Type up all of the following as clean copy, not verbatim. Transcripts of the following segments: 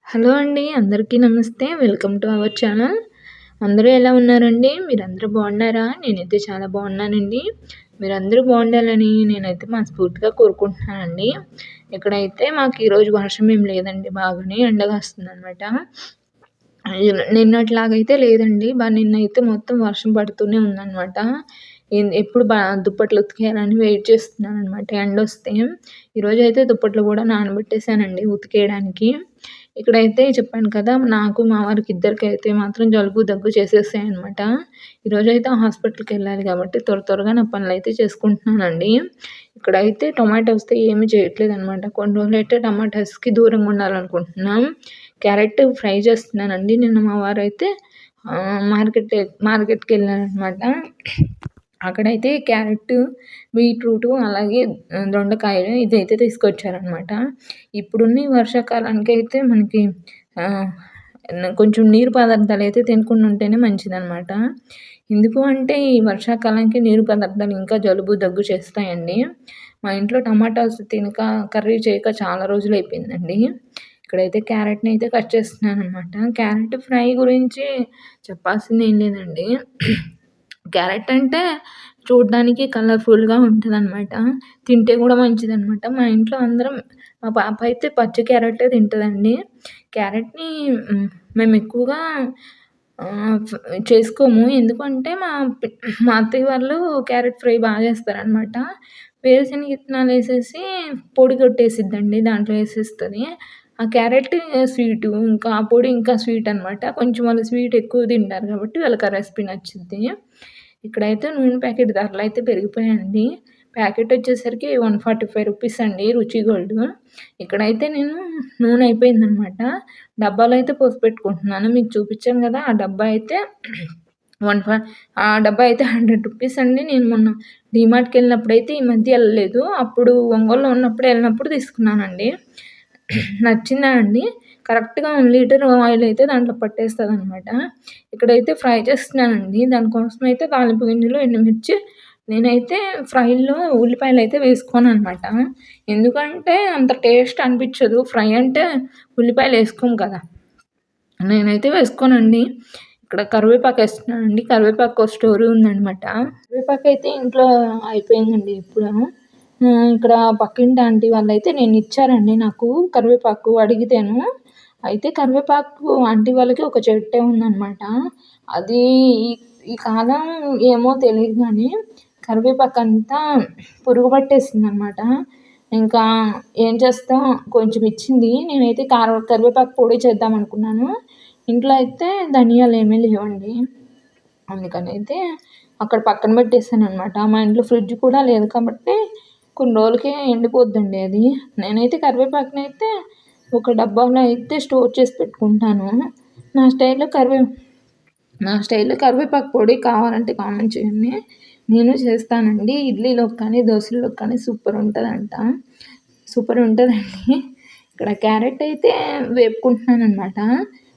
Hello అండి. అందరికీ నమస్తే. Welcome to our channel. అందరూ ఎలా ఉన్నారండి? మీరందరూ బాగున్నారా? నేనైతే చాలా బాగున్నానండి. మీరందరూ బాగుండాలని నేనైతే మనస్ఫూర్తిగా కోరుకుంటున్నానండి. ఇక్కడైతే మాకు ఈరోజు వర్షం ఏం లేదండి. బాగానే ఎండ కాస్తుందనమాట. నిన్నట్లాగైతే లేదండి. నిన్నైతే మొత్తం వర్షం పడుతూనే ఉందనమాట. ఎప్పుడు దుప్పట్లు ఉతికేయాలని వెయిట్ చేస్తున్నాననమాట ఎండొస్తే. ఈరోజైతే దుప్పట్లు కూడా నానబెట్టేసానండి ఉతికేయడానికి. ఇక్కడైతే చెప్పాను కదా! నాకు మా వారికి ఇద్దరికైతే మాత్రం జలుబు, దగ్గు చేసేసాయనమాట. ఈరోజైతే హాస్పిటల్‌కెళ్ళాలి కాబట్టి త్వరగా నా పనులైతే చేసుకుంటున్నానండి. ఇక్కడైతే టొమాటోస్‌తో ఏమి చేయట్లేదనమాట. కొన్ని రోజులైతే టమాటాస్‌కి దూరంగా ఉండాలనుకుంటున్నాం. క్యారెట్ ఫ్రై చేస్తున్నానండి. నిన్న మా వారైతే మార్కెట్‌కెళ్ళారనమాట. అక్కడైతే క్యారెట్, బీట్రూటు అలాగే దొండకాయలు ఇదైతే తీసుకొచ్చారనమాట. ఇప్పుడున్న ఈ వర్షాకాలానికైతే మనకి కొంచెం నీరు పదార్థాలైతే తినకుండా ఉంటేనే మంచిదనమాట. ఎందుకు అంటే ఈ వర్షాకాలానికి నీరు పదార్థాలు ఇంకా జలుబు, దగ్గు చేస్తాయండి. మా ఇంట్లో టమాటాస్ తినక కర్రీ చేయక చాలా రోజులైపోయిందండి. ఇక్కడైతే క్యారెట్‌ని అయితే కట్ చేస్తున్నాననమాట. క్యారెట్ ఫ్రై గురించి చెప్పాల్సిందేం లేదండి. క్యారెట్ అంటే చూడ్డానికి కలర్‌ఫుల్‌గా ఉంటదనమాట. తింటే కూడా మంచిదనమాట. మా ఇంట్లో అందరం మా పాప అయితే పచ్చి క్యారెట్టే తింటదండి. క్యారెట్‌ని మేము ఎక్కువగా చేసుకోము. ఎందుకంటే మా అత్తయ్య వాళ్ళు క్యారెట్ ఫ్రై చేస్తారనమాట. వేరుశనగ విత్తనాలేసేసి పొడి కొట్టేసిద్దండి. దాంట్లో ఏసేస్తది. ఆ క్యారెట్ స్వీటు, ఇంకా ఆ పొడి ఇంకా స్వీట్ అనమాట. కొంచెం వాళ్ళు స్వీట్ ఎక్కువ తింటారు కాబట్టి వాళ్ళకి ఆ రెసిపీ నచ్చిద్ది. ఇక్కడైతే నూనె ప్యాకెట్ ధరలైతే పెరిగిపోయాయండి. ప్యాకెట్ వచ్చేసరికి 145 రూపీస్ అండి రుచి గోల్డ్. ఇక్కడైతే నేను నూనె అయిపోయిందనమాట. డబ్బాలో అయితే పోసి పెట్టుకుంటున్నాను. మీకు చూపించాను కదా! ఆ డబ్బా అయితే ఆ డబ్బా అయితే 100 రూపీస్ అండి. నేను మొన్న డీమార్ట్‌కెళ్ళినప్పుడైతే ఈ మధ్య ఎళ్ళలేదు. అప్పుడు ఒంగోలులో ఉన్నప్పుడు ఎళ్ళినప్పుడు తీసుకున్నానండి. నచ్చిందా అండి. కరెక్ట్‌గా 1 లీటర్ ఆయిల్ అయితే దాంట్లో పట్టేస్తదనమాట. ఇక్కడైతే ఫ్రై చేస్తున్నానండి. దానికోసమైతే తాలింపు గింజలు, ఎండుమిర్చి నేనైతే ఫ్రైలో ఉల్లిపాయలైతే వేసుకోననమాట. ఎందుకంటే అంత టేస్ట్ అనిపించదు. ఫ్రై అంటే ఉల్లిపాయలేసుకోము కదా! నేనైతే వేసుకోనండి. ఇక్కడ కరివేపాకేస్తున్నానండి. కరివేపాకు స్టోరీ ఉందనమాట. కరివేపాకైతే ఇంట్లో అయిపోయిందండి ఎప్పుడో. ఇక్కడ పక్కింటి ఆంటీ వాళ్ళైతే ఇచ్చారండి నాకు కరివేపాకు అడిగితేను. అయితే కరివేపాకు ఆంటీ వాళ్ళకి ఒక చెట్టే ఉందనమాట. అది ఈ ఈ కాలం ఏమో తెలీదు గానీ కరివేపాకంతా పురుగు పట్టేసిందనమాట. ఇంకా ఏం చేస్తాం కొంచెం ఇచ్చింది. నేనైతే కరివేపాకు పొడి చేద్దామనుకున్నాను. ఇంట్లో అయితే ధనియాలేమీ లేవండి. అందుకనైతే అక్కడ పక్కన పెట్టేసాననమాట. మా ఇంట్లో ఫ్రిడ్జ్ కూడా లేదు కాబట్టి కొన్ని రోజులకే ఎండిపోద్దండి అది. నేనైతే కరివేపాకునైతే ఒక డబ్బాలో అయితే స్టోర్ చేసి పెట్టుకుంటాను. నా స్టైల్‌లో కరివే నా స్టైల్‌లో కరివేపాకు పొడి కావాలంటే కామెంట్ చేయండి. నేను చేస్తానండి. ఇడ్లీలోకి కానీ, దోసల్లోకి కానీ సూపర్ ఉంటదండి. ఇక్కడ క్యారెట్ అయితే వేపుకుంటున్నాననమాట.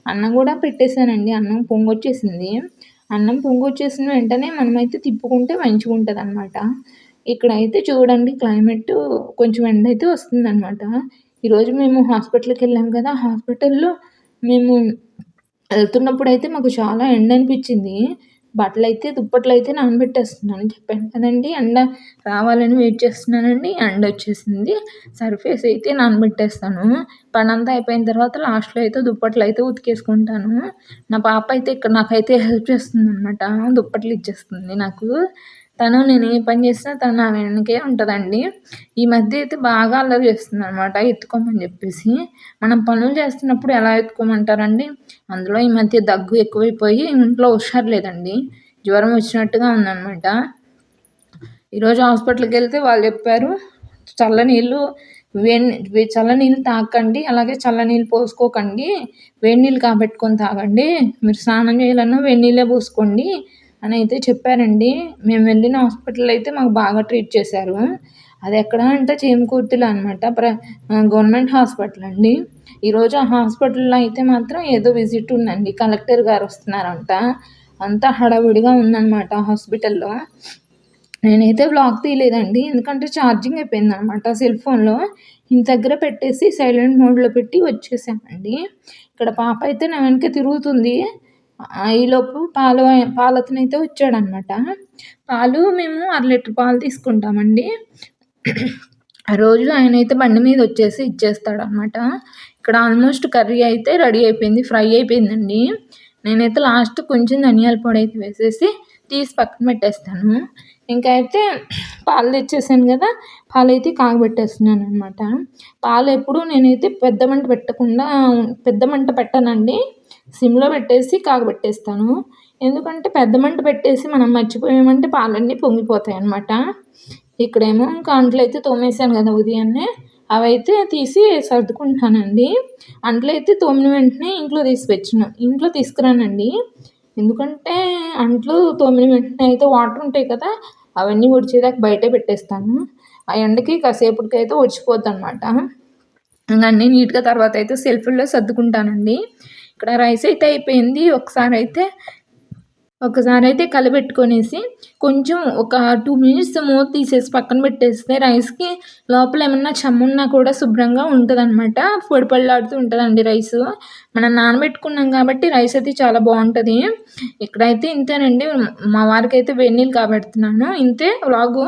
అన్నం కూడా పెట్టేసానండి. అన్నం పొంగొచ్చేసింది. అన్నం పొంగొచ్చేసిన వెంటనే మనమైతే తిప్పుకుంటే మంచిగుంటదనమాట. ఇక్కడైతే చూడండి క్లైమేట్టు కొంచెం ఎండైతే వస్తుందనమాట. ఈరోజు మేము హాస్పిటల్‌కెళ్ళాం కదా! హాస్పిటల్‌లో మేము వెళ్తున్నప్పుడైతే మాకు చాలా ఎండనిపిచ్చింది. దుప్పట్లయితే నానబెట్టేస్తున్నాను. చెప్పాను కదండీ! ఎండ రావాలని వెయిట్ చేస్తున్నానండి. ఎండొచ్చేసింది. సర్ఫేసయితే నానబెట్టేస్తాను. పనంతా అయిపోయిన తర్వాత లాస్ట్‌లో అయితే దుప్పట్లయితే ఉతికేసుకుంటాను. నా పాప అయితే ఇక్కడ నాకైతే హెల్ప్ చేస్తుందనమాట. దుప్పట్లు ఇచ్చేస్తుంది నాకు. నేను ఏ పని చేసినా తను నా వెనకే ఉంటదండి. ఈ మధ్య అయితే బాగా అల్లరి చేస్తుందనమాట ఎత్తుకోమని చెప్పేసి. మనం పనులు చేస్తున్నప్పుడు ఎలా ఎత్తుకోమంటారండి? అందులో ఈ మధ్య దగ్గు ఎక్కువైపోయి ఇంట్లో హుషారు లేదండి. జ్వరం వచ్చినట్టుగా ఉందనమాట. ఈరోజు హాస్పిటల్‌కెళ్తే వాళ్ళు చెప్పారు చల్లనీళ్ళు చల్లనీళ్ళు తాగకండి. అలాగే చల్లనీళ్ళు పోసుకోకండి. వేడి నీళ్ళు కాబెట్టుకొని తాగండి. మీరు స్నానం చేయాలన్నా వేడి నీళ్ళే పోసుకోండి అని అయితే చెప్పారండి. మేము వెళ్ళిన హాస్పిటల్ అయితే మాకు బాగా ట్రీట్ చేశారు. అది ఎక్కడ అంటే చేమకుర్తిలో అనమాట. గవర్నమెంట్ హాస్పిటల్ అండి. ఈరోజు ఆ హాస్పిటల్‌లో అయితే మాత్రం ఏదో విజిట్ ఉందండి. కలెక్టర్ గారు వస్తున్నారంట. అంతా హడావిడిగా ఉందనమాట హాస్పిటల్‌లో. నేనైతే వ్లాగ్ తీయలేదండి. ఎందుకంటే ఛార్జింగ్ అయిపోయిందనమాట సెల్ ఫోన్‌లో. ఇంటి దగ్గర పెట్టేసి సైలెంట్ మోడ్‌లో పెట్టి వచ్చేసామండి. ఇక్కడ పాప అయితే నా వెనక తిరుగుతుంది. ఈలోపు పాలతనైతే వచ్చాడనమాట. పాలు మేము అర లీటర్ పాలు తీసుకుంటామండి. రోజు ఆయనైతే బండి మీద వచ్చేసి ఇచ్చేస్తాడనమాట. ఇక్కడ ఆల్మోస్ట్ కర్రీ అయితే రెడీ అయిపోయింది. ఫ్రై అయిపోయిందండి. నేనైతే లాస్ట్ కొంచెం ధనియాల పొడి అయితే వేసేసి తీసి పక్కన పెట్టేస్తాను. ఇంకా అయితే పాలు తెచ్చేసాను కదా, పాలైతే కాగబెట్టేస్తున్నాను అనమాట. పాలు ఎప్పుడు నేనైతే పెద్ద మంట పెట్టనండి. సిమ్లో పెట్టేసి కాగబెట్టేస్తాను. ఎందుకంటే పెద్ద మంట పెట్టేసి మనం మర్చిపోయామంటే పాలన్నీ పొంగిపోతాయి అనమాట. ఇక్కడేమో ఇంకా అంట్లు అయితే తోమేశాను కదా ఉదయాన్నే, అవైతే తీసి సర్దుకుంటున్నానండి. అంట్లు అయితే తోమిన వెంటనే ఇంట్లో తీసుకురానండి. ఎందుకంటే అంట్లు తోమిన వెంటనే అయితే వాటర్ ఉంటాయి కదా, అవన్నీ ఒడిచేదాకా బయటే పెట్టేస్తాను. ఆ ఎండకి కాసేపటికైతే ఒడిచిపోద్దనమాట. ఇంక అన్నీ నీట్‌గా తర్వాత అయితే సెల్ఫ్‌ల్లో సర్దుకుంటానండి. ఇక్కడ రైస్ అయితే అయిపోయింది. ఒకసారైతే కలబెట్టుకొనేసి కొంచెం ఒక 2 మినిట్స్ మూత తీసేసి పక్కన పెట్టేస్తే రైస్‌కి లోపల ఏమన్నా చెమ్మున్నా కూడా శుభ్రంగా ఉంటదనమాట. పొడి పొడిలాడుతూ ఉంటదండి రైసు. మనం నానబెట్టుకున్నాం కాబట్టి రైస్ అయితే చాలా బావుంటది. ఇక్కడైతే ఇంతేనండి. మా వారికైతే వేడి నీళ్ళు కాబెడుతున్నాను. ఇంతే వ్లాగు.